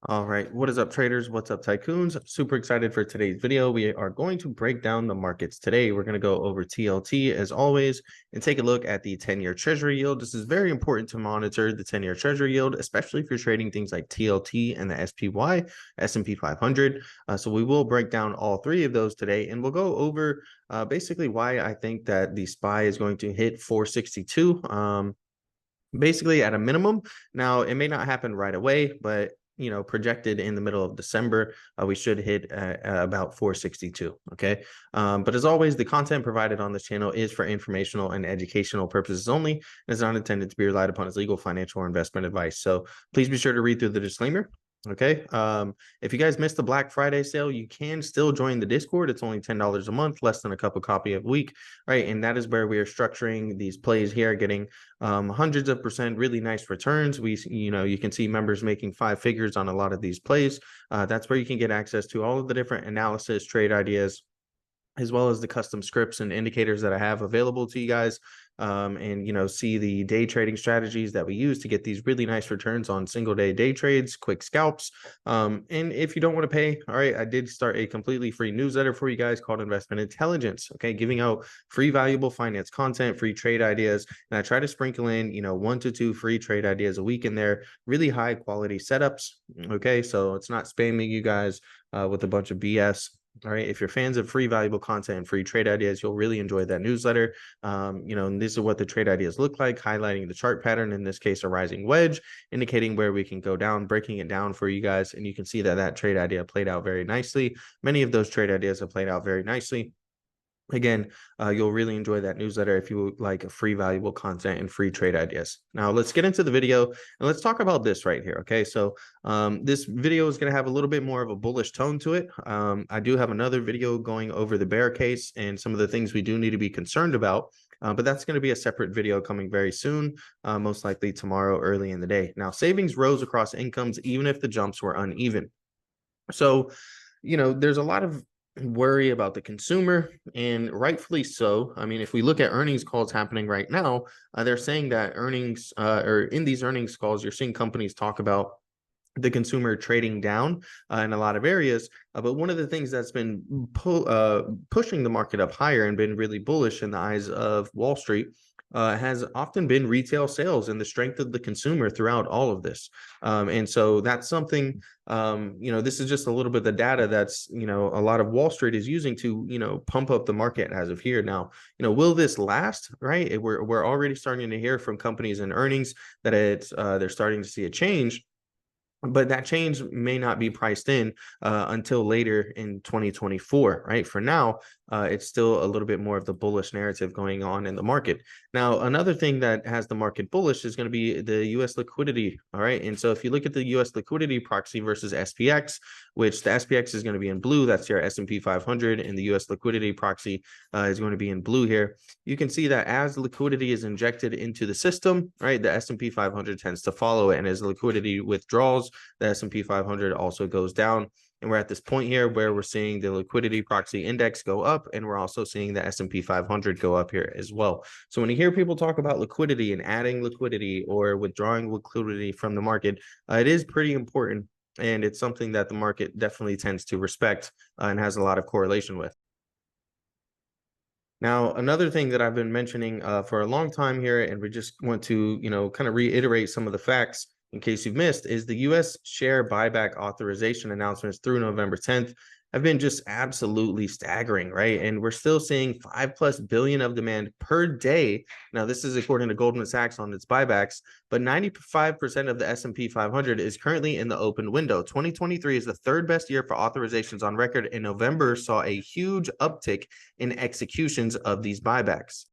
All right, what is up, traders? What's up, tycoons? Super excited for today's video. We are going to break down the markets today. We're going to go over TLT as always and take a look at the 10-year treasury yield. This is very important to monitor the 10-year treasury yield, especially if you're trading things like TLT and the SPY, S&P 500. So we will break down all three of those today, and we'll go over basically why I think that the SPY is going to hit 462. Basically at a minimum. Now, it may not happen right away, but projected in the middle of December, we should hit about 462. Okay. But as always, the content provided on this channel is for informational and educational purposes only, and is not intended to be relied upon as legal, financial, or investment advice. So please be sure to read through the disclaimer. Okay. If you guys missed the Black Friday sale, you can still join the Discord. It's only $10 a month, less than a cup of coffee a week, right? And that is where we are structuring these plays here, getting hundreds of percent really nice returns. You can see members making 5 figures on a lot of these plays. That's where you can get access to all of the different analysis, trade ideas, as well as the custom scripts and indicators that I have available to you guys. And see the day trading strategies that we use to get these really nice returns on single day trades, quick scalps. And if you don't want to pay, all right, I did start a completely free newsletter for you guys called Investment Intelligence. Okay, giving out free valuable finance content, free trade ideas, and I try to sprinkle in 1 to 2 free trade ideas a week in there, really high quality setups. Okay, so it's not spamming you guys with a bunch of BS. All right. If you're fans of free, valuable content and free trade ideas, you'll really enjoy that newsletter. And this is what the trade ideas look like, highlighting the chart pattern, in this case, a rising wedge, indicating where we can go down, breaking it down for you guys. And you can see that that trade idea played out very nicely. Many of those trade ideas have played out very nicely. Again, you'll really enjoy that newsletter if you like free, valuable content and free trade ideas. Now, let's get into the video and let's talk about this right here. Okay, so this video is going to have a little bit more of a bullish tone to it. I do have another video going over the bear case and some of the things we do need to be concerned about. But that's going to be a separate video coming very soon, most likely tomorrow early in the day. Now, savings rose across incomes, even if the jumps were uneven. So, there's a lot of worry about the consumer, and rightfully so. I mean, if we look at earnings calls happening right now, they're saying that earnings or in these earnings calls, you're seeing companies talk about the consumer trading down in a lot of areas. But one of the things that's been pushing the market up higher and been really bullish in the eyes of Wall Street has often been retail sales and the strength of the consumer throughout all of this. And so that's something, this is just a little bit of the data that's, a lot of Wall Street is using to, pump up the market as of here. Now, will this last, right? We're already starting to hear from companies and earnings that they're starting to see a change. But that change may not be priced in until later in 2024, right? For now, it's still a little bit more of the bullish narrative going on in the market. Now, another thing that has the market bullish is going to be the U.S. liquidity, all right? And so if you look at the U.S. liquidity proxy versus SPX, which the SPX is going to be in blue, that's your S&P 500, and the U.S. liquidity proxy is going to be in blue here. You can see that as liquidity is injected into the system, right, the S&P 500 tends to follow it, and as liquidity withdraws, the S&P 500 also goes down. And we're at this point here where we're seeing the liquidity proxy index go up, and we're also seeing the S&P 500 go up here as well. So when you hear people talk about liquidity and adding liquidity or withdrawing liquidity from the market, it is pretty important, and it's something that the market definitely tends to respect and has a lot of correlation with. Now, another thing that I've been mentioning for a long time here, and we just want to, kind of reiterate some of the facts in case you've missed, is the U.S. share buyback authorization announcements through November 10th have been just absolutely staggering, right? And we're still seeing $5+ billion of demand per day. Now, this is according to Goldman Sachs on its buybacks, but 95% of the S&P 500 is currently in the open window. 2023 is the third best year for authorizations on record, and November saw a huge uptick in executions of these buybacks.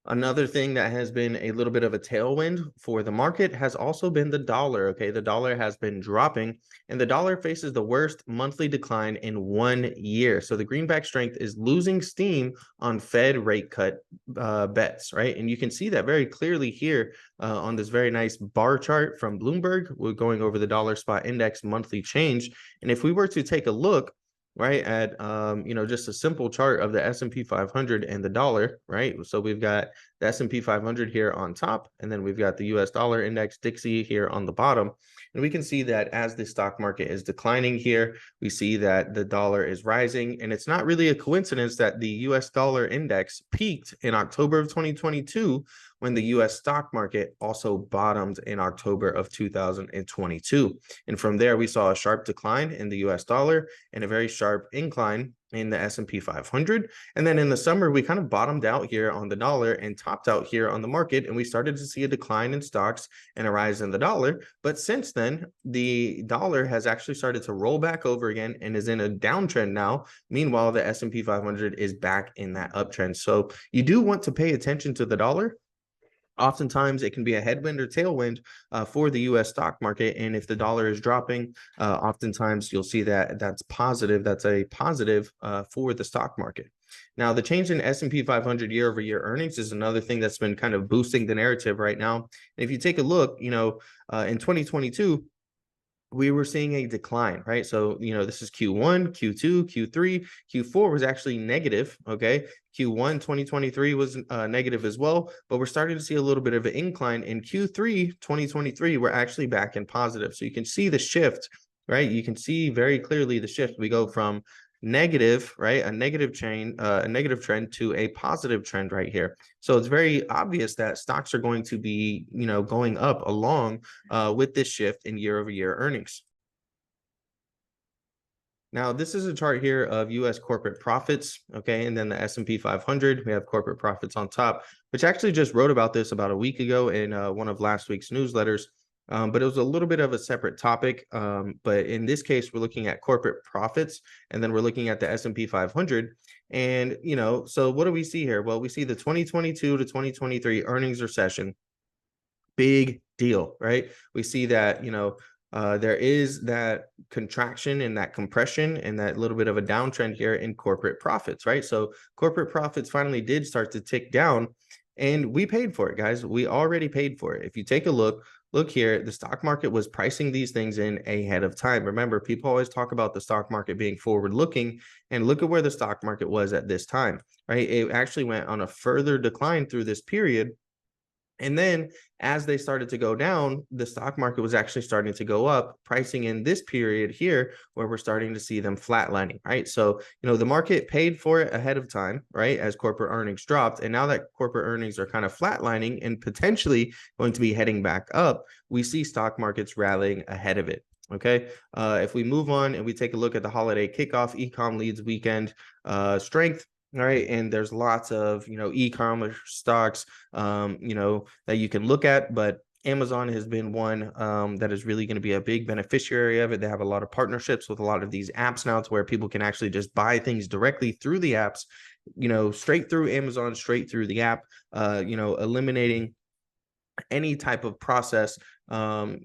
Another thing that has been a little bit of a tailwind for the market has also been the dollar. Okay, the dollar has been dropping, and the dollar faces the worst monthly decline in 1 year. So the greenback strength is losing steam on Fed rate cut bets, right? And you can see that very clearly here on this very nice bar chart from Bloomberg. We're going over the dollar spot index monthly change. And if we were to take a look, right, at just a simple chart of the S&P 500 and the dollar, right? So we've got the S&P 500 here on top, and then we've got the US dollar index Dixie here on the bottom. And we can see that as the stock market is declining here, we see that the dollar is rising, and it's not really a coincidence that the US dollar index peaked in October of 2022 when the US stock market also bottomed in October of 2022. And from there, we saw a sharp decline in the US dollar and a very sharp incline in the S&P 500. And then in the summer, we kind of bottomed out here on the dollar and topped out here on the market. And we started to see a decline in stocks and a rise in the dollar. But since then, the dollar has actually started to roll back over again and is in a downtrend now. Meanwhile, the S&P 500 is back in that uptrend. So you do want to pay attention to the dollar. Oftentimes, it can be a headwind or tailwind for the U.S. stock market. And if the dollar is dropping, oftentimes you'll see that that's positive. That's a positive for the stock market. Now, the change in S&P 500 year-over-year earnings is another thing that's been kind of boosting the narrative right now. And if you take a look, in 2022, we were seeing a decline, right? So, this is Q1, Q2, Q3, Q4 was actually negative, okay? Q1 2023 was negative as well, but we're starting to see a little bit of an incline. In Q3 2023, we're actually back in positive. So you can see the shift, right? You can see very clearly the shift. We go from negative, right? A negative trend to a positive trend right here. So it's very obvious that stocks are going to be, going up along with this shift in year-over-year earnings. Now, this is a chart here of U.S. corporate profits, okay, and then the S&P 500. We have corporate profits on top, which actually just wrote about this about a week ago in one of last week's newsletters. But it was a little bit of a separate topic. But in this case, we're looking at corporate profits, and then we're looking at the S&P 500. And, so what do we see here? Well, we see the 2022 to 2023 earnings recession. Big deal, right? We see that, there is that contraction and that compression and that little bit of a downtrend here in corporate profits, right? So corporate profits finally did start to tick down, and we paid for it, guys. We already paid for it. If you take a look here, the stock market was pricing these things in ahead of time. Remember, people always talk about the stock market being forward looking, and look at where the stock market was at this time, right? It actually went on a further decline through this period. And then as they started to go down, the stock market was actually starting to go up, pricing in this period here where we're starting to see them flatlining, right? So, the market paid for it ahead of time, right, as corporate earnings dropped. And now that corporate earnings are kind of flatlining and potentially going to be heading back up, we see stock markets rallying ahead of it. Okay. If we move on and we take a look at the holiday kickoff, ecom leads weekend strength. All right. And there's lots of, e-commerce stocks, that you can look at, but Amazon has been one that is really going to be a big beneficiary of it. They have a lot of partnerships with a lot of these apps now to where people can actually just buy things directly through the apps, straight through Amazon, straight through the app, eliminating any type of process, and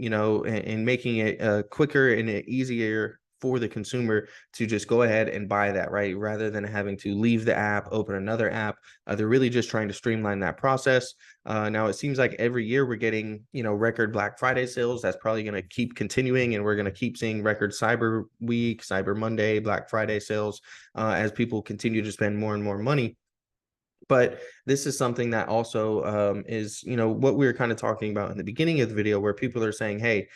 making it quicker and easier for the consumer to just go ahead and buy that, right? Rather than having to leave the app, open another app. They're really just trying to streamline that process. Now it seems like every year we're getting, record Black Friday sales. That's probably going to keep continuing, and we're going to keep seeing record Cyber Week, Cyber Monday, Black Friday sales as people continue to spend more and more money. But this is something that also is, what we were kind of talking about in the beginning of the video, where people are saying, hey,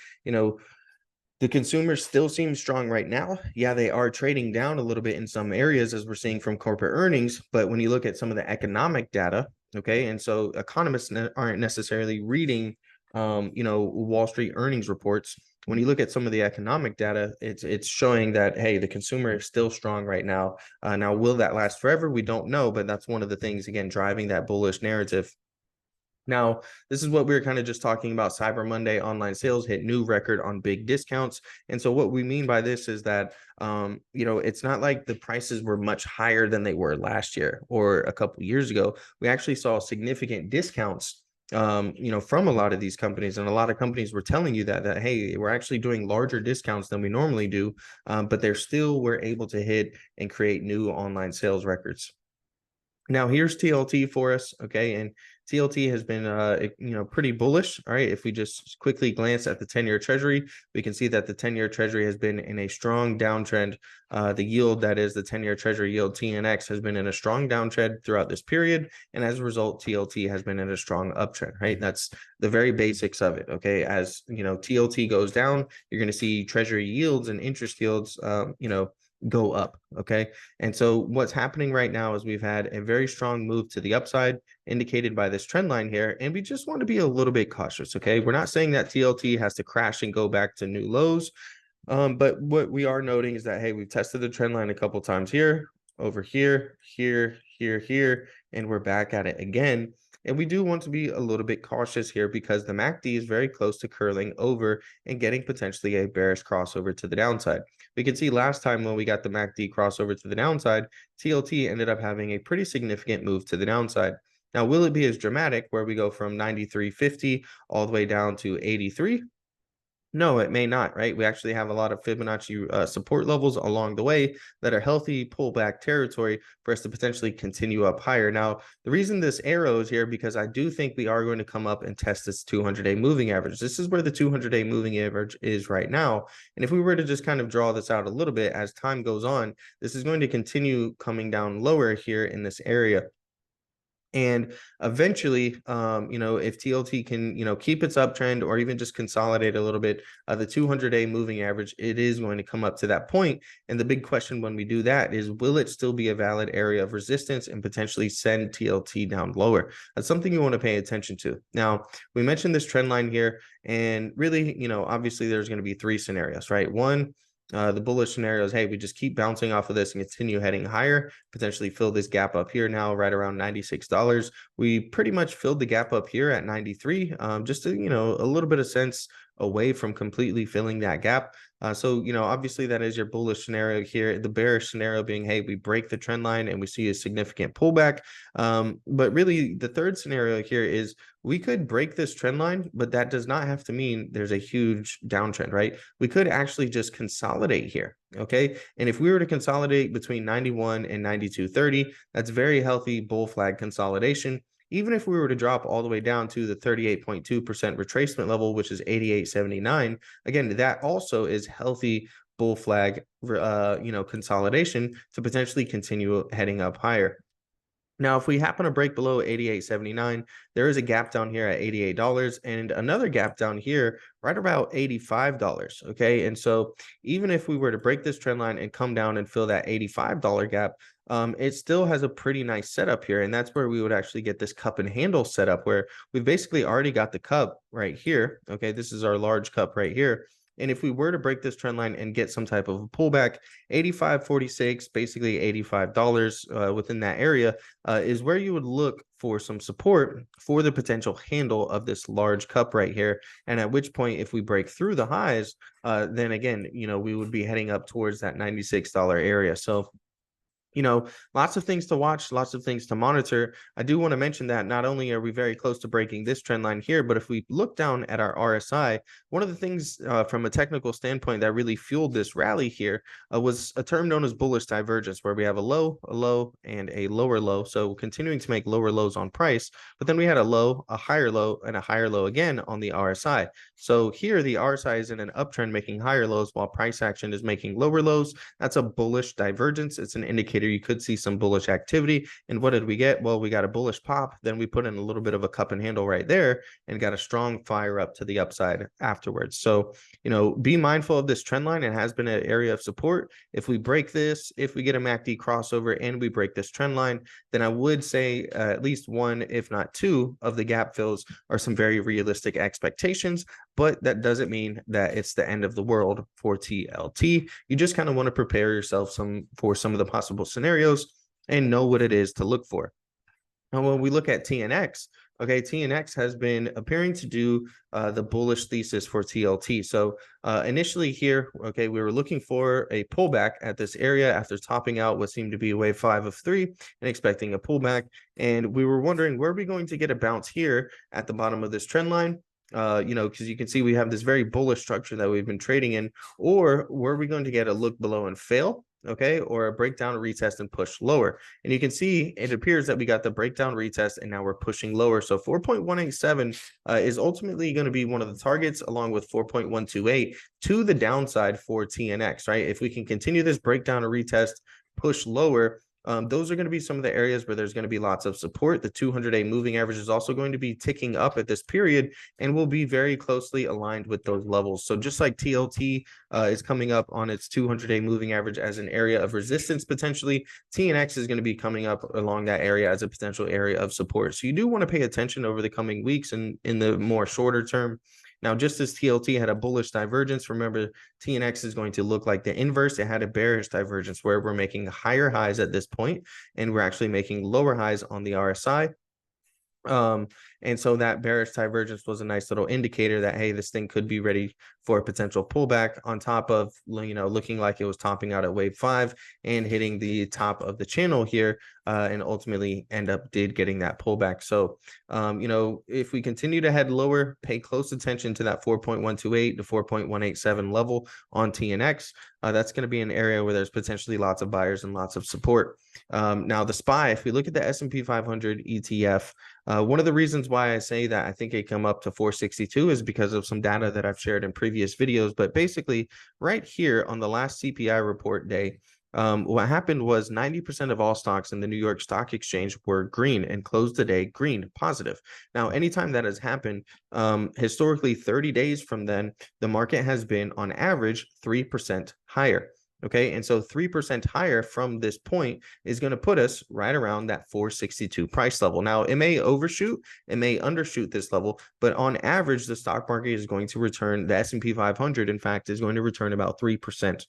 the consumer still seems strong right now. Yeah, they are trading down a little bit in some areas, as we're seeing from corporate earnings. But when you look at some of the economic data, okay, and so economists aren't necessarily reading, Wall Street earnings reports. When you look at some of the economic data, it's showing that, hey, the consumer is still strong right now. Now, will that last forever? We don't know, but that's one of the things, again, driving that bullish narrative. Now, this is what we were kind of just talking about. Cyber Monday online sales hit new record on big discounts. And so what we mean by this is that, it's not like the prices were much higher than they were last year or a couple years ago. We actually saw significant discounts, from a lot of these companies. And a lot of companies were telling you that, hey, we're actually doing larger discounts than we normally do, but they're still were able to hit and create new online sales records. Now, here's TLT for us, okay? And TLT has been, pretty bullish. All right. If we just quickly glance at the 10-year treasury, we can see that the 10-year treasury has been in a strong downtrend. The yield, that is the 10-year treasury yield, TNX, has been in a strong downtrend throughout this period. And as a result, TLT has been in a strong uptrend, right? That's the very basics of it. Okay. As TLT goes down, you're going to see treasury yields and interest yields, go up. Okay. And so what's happening right now is we've had a very strong move to the upside indicated by this trend line here. And we just want to be a little bit cautious. Okay. We're not saying that TLT has to crash and go back to new lows. But what we are noting is that, hey, we've tested the trend line a couple times here, over here, here, and we're back at it again. And we do want to be a little bit cautious here because the MACD is very close to curling over and getting potentially a bearish crossover to the downside. We can see last time when we got the MACD crossover to the downside, TLT ended up having a pretty significant move to the downside. Now, will it be as dramatic where we go from 93.50 all the way down to 83? No, it may not, right? We actually have a lot of Fibonacci support levels along the way that are healthy pullback territory for us to potentially continue up higher. Now, the reason this arrow is here because I do think we are going to come up and test this 200-day moving average. This is where the 200-day moving average is right now. And if we were to just kind of draw this out a little bit as time goes on, this is going to continue coming down lower here in this area. And eventually, if TLT can, keep its uptrend or even just consolidate a little bit, the 200-day moving average, it is going to come up to that point. And the big question when we do that is, will it still be a valid area of resistance and potentially send TLT down lower? That's something you want to pay attention to. Now, we mentioned this trend line here, and really, obviously there's going to be three scenarios, right? One, the bullish scenario is, hey, we just keep bouncing off of this and continue heading higher, potentially fill this gap up here now right around $96. We pretty much filled the gap up here at 93, just to, a little bit of sense away from completely filling that gap. So, obviously that is your bullish scenario here. The bearish scenario being, hey, we break the trend line and we see a significant pullback. But really the third scenario here is we could break this trend line, but that does not have to mean there's a huge downtrend, right? We could actually just consolidate here. Okay. And if we were to consolidate between 91 and 92.30, that's very healthy bull flag consolidation. Even if we were to drop all the way down to the 38.2% retracement level, which is 88.79, again, that also is healthy bull flag, consolidation to potentially continue heading up higher. Now, if we happen to break below 88.79, there is a gap down here at $88 and another gap down here right about $85. Okay. And so even if we were to break this trend line and come down and fill that $85 gap, it still has a pretty nice setup here. And that's where we would actually get this cup and handle setup where we've basically already got the cup right here. Okay. This is our large cup right here. And if we were to break this trend line and get some type of a pullback, 85.46, basically $85 within that area is where you would look for some support for the potential handle of this large cup right here. And at which point, if we break through the highs, then again, we would be heading up towards that $96 area. So, lots of things to watch, lots of things to monitor. I do want to mention that not only are we very close to breaking this trend line here, but if we look down at our RSI, one of the things from a technical standpoint that really fueled this rally here was a term known as bullish divergence, where we have a low, and a lower low. So continuing to make lower lows on price, but then we had a low, a higher low, and a higher low again on the RSI. So here the RSI is in an uptrend making higher lows while price action is making lower lows. That's a bullish divergence. It's an indicator you could see some bullish activity. And what did we get? Well, we got a bullish pop. Then we put in a little bit of a cup and handle right there and got a strong fire up to the upside afterwards. So, be mindful of this trend line. It has been an area of support. If we break this, if we get a MACD crossover and we break this trend line, then I would say at least one, if not two, of the gap fills are some very realistic expectations. But that doesn't mean that it's the end of the world for TLT. You just kind of want to prepare yourself for some of the possible scenarios and know what it is to look for. And when we look at TNX, okay, TNX has been appearing to do the bullish thesis for TLT. So initially here, okay, we were looking for a pullback at this area after topping out what seemed to be wave 5 of 3 and expecting a pullback. And we were wondering, were we going to get a bounce here at the bottom of this trend line? Because you can see we have this very bullish structure that we've been trading in, or were we going to get a look below and fail? okay, or a breakdown, retest, and push lower. And you can see it appears that we got the breakdown, retest, and now we're pushing lower. So 4.187 is ultimately going to be one of the targets, along with 4.128 to the downside for TNX, right? If we can continue this breakdown or retest, push lower, those are going to be some of the areas where there's going to be lots of support. The 200-day moving average is also going to be ticking up at this period and will be very closely aligned with those levels. So just like TLT is coming up on its 200-day moving average as an area of resistance potentially, TNX is going to be coming up along that area as a potential area of support. So you do want to pay attention over the coming weeks and in the more shorter term. Now, just as TLT had a bullish divergence, remember, TNX is going to look like the inverse. It had a bearish divergence where we're making higher highs at this point, and we're actually making lower highs on the RSI. And so that bearish divergence was a nice little indicator that, hey, this thing could be ready for a potential pullback, on top of, looking like it was topping out at wave 5 and hitting the top of the channel here, and ultimately did getting that pullback. So, if we continue to head lower, pay close attention to that 4.128 to 4.187 level on TNX. That's going to be an area where there's potentially lots of buyers and lots of support. Now the SPY, if we look at the S&P 500 ETF, one of the reasons why I say that I think it come up to 462 is because of some data that I've shared in previous videos. But basically, right here on the last CPI report day, what happened was 90% of all stocks in the New York Stock Exchange were green and closed the day green, positive. Now, anytime that has happened, historically 30 days from then, the market has been on average 3% higher. Okay, and so 3% higher from this point is going to put us right around that 462 price level. Now, it may overshoot, it may undershoot this level, but on average, the stock market is going to return, the S&P 500, in fact, is going to return about 3%.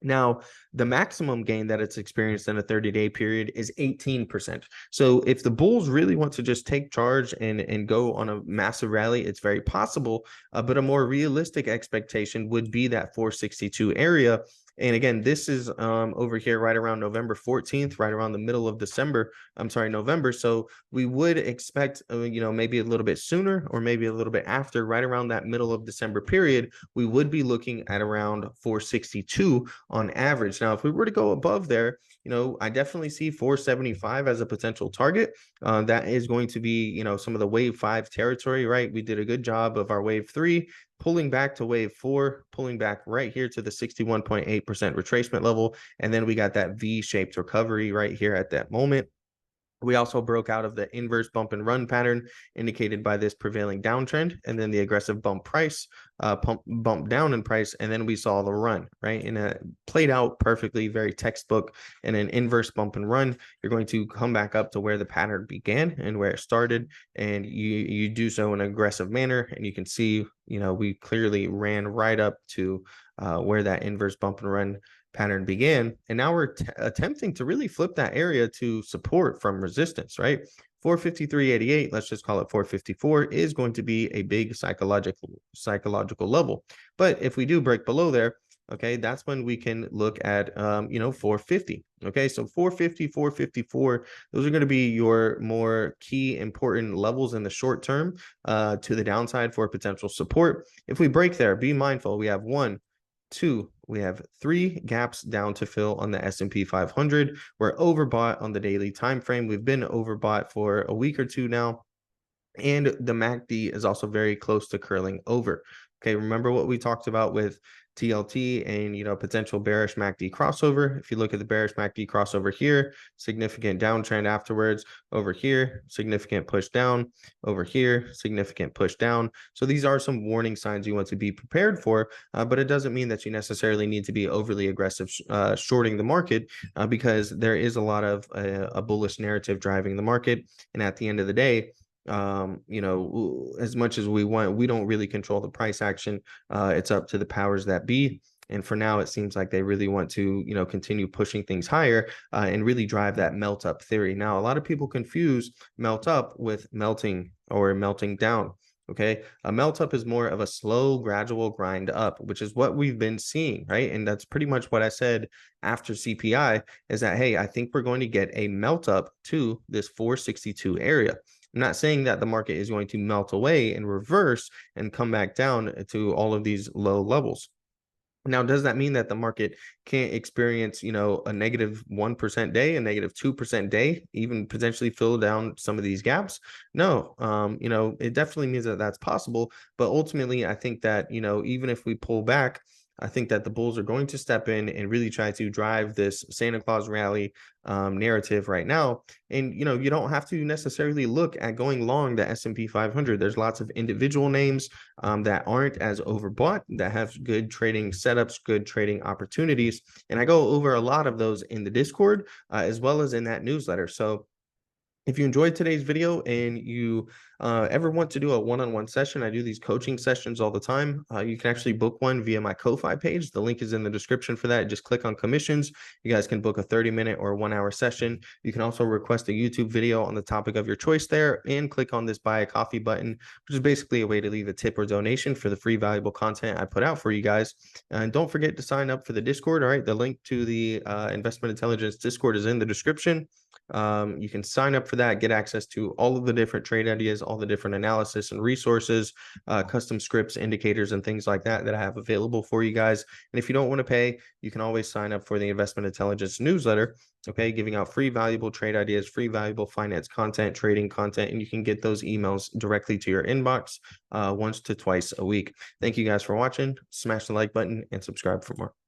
Now, the maximum gain that it's experienced in a 30-day period is 18%. So if the bulls really want to just take charge and go on a massive rally, it's very possible, but a more realistic expectation would be that 462 area. And again, this is over here right around November 14th, right around the middle of November. So we would expect, maybe a little bit sooner or maybe a little bit after, right around that middle of December period, we would be looking at around 462 on average. Now, if we were to go above there, I definitely see 475 as a potential target. That is going to be, some of the wave 5 territory, right? We did a good job of our wave 3, pulling back to wave 4, pulling back right here to the 61.8% retracement level. And then we got that V-shaped recovery right here at that moment. We also broke out of the inverse bump and run pattern indicated by this prevailing downtrend, and then the aggressive bump down in price, and then we saw the run, right? And it played out perfectly, very textbook. In an inverse bump and run, you're going to come back up to where the pattern began and where it started, and you do so in an aggressive manner. And you can see, we clearly ran right up to where that inverse bump and run pattern began, and now we're attempting to really flip that area to support from resistance, right? 453.88, let's just call it 454, is going to be a big psychological level. But if we do break below there, okay, that's when we can look at 450. Okay, so 450, 454, those are going to be your more key important levels in the short term to the downside for potential support. If we break there, be mindful, we have 1, 2, we have 3 gaps down to fill on the S&P 500. We're overbought on the daily time frame. We've been overbought for a week or two now, and the MACD is also very close to curling over. Okay, remember what we talked about with TLT and potential bearish MACD crossover. If you look at the bearish MACD crossover here, significant downtrend afterwards. Over here, significant push down. Over here, significant push down. So these are some warning signs you want to be prepared for, but it doesn't mean that you necessarily need to be overly aggressive shorting the market, because there is a lot of a bullish narrative driving the market. And at the end of the day, as much as we want, we don't really control the price action. It's up to the powers that be. And for now, it seems like they really want to, continue pushing things higher and really drive that melt up theory. Now, a lot of people confuse melt up with melting or melting down. Okay, a melt up is more of a slow, gradual grind up, which is what we've been seeing, right? And that's pretty much what I said after CPI, is that, hey, I think we're going to get a melt up to this 462 area. I'm not saying that the market is going to melt away and reverse and come back down to all of these low levels. Now, does that mean that the market can't experience, a negative 1% day, a negative 2% day, even potentially fill down some of these gaps? No, it definitely means that that's possible. But ultimately, I think that, even if we pull back, I think that the bulls are going to step in and really try to drive this Santa Claus rally narrative right now. And, you don't have to necessarily look at going long the S&P 500. There's lots of individual names that aren't as overbought, that have good trading setups, good trading opportunities. And I go over a lot of those in the Discord as well as in that newsletter. So if you enjoyed today's video and you ever want to do a one-on-one session, I do these coaching sessions all the time. You can actually book one via my Ko-Fi page. The link is in the description for that. Just click on commissions. You guys can book a 30-minute or 1-hour session. You can also request a YouTube video on the topic of your choice there and click on this buy a coffee button, which is basically a way to leave a tip or donation for the free valuable content I put out for you guys. And don't forget to sign up for the Discord. All right, the link to the Investment Intelligence Discord is in the description. You can sign up for that, get access to all of the different trade ideas, all the different analysis and resources, custom scripts, indicators, and things like that I have available for you guys. And if you don't want to pay, you can always sign up for the Investment Intelligence newsletter, okay, giving out free valuable trade ideas, free valuable finance content, trading content, and you can get those emails directly to your inbox once to twice a week. Thank you guys for watching. Smash the like button and subscribe for more.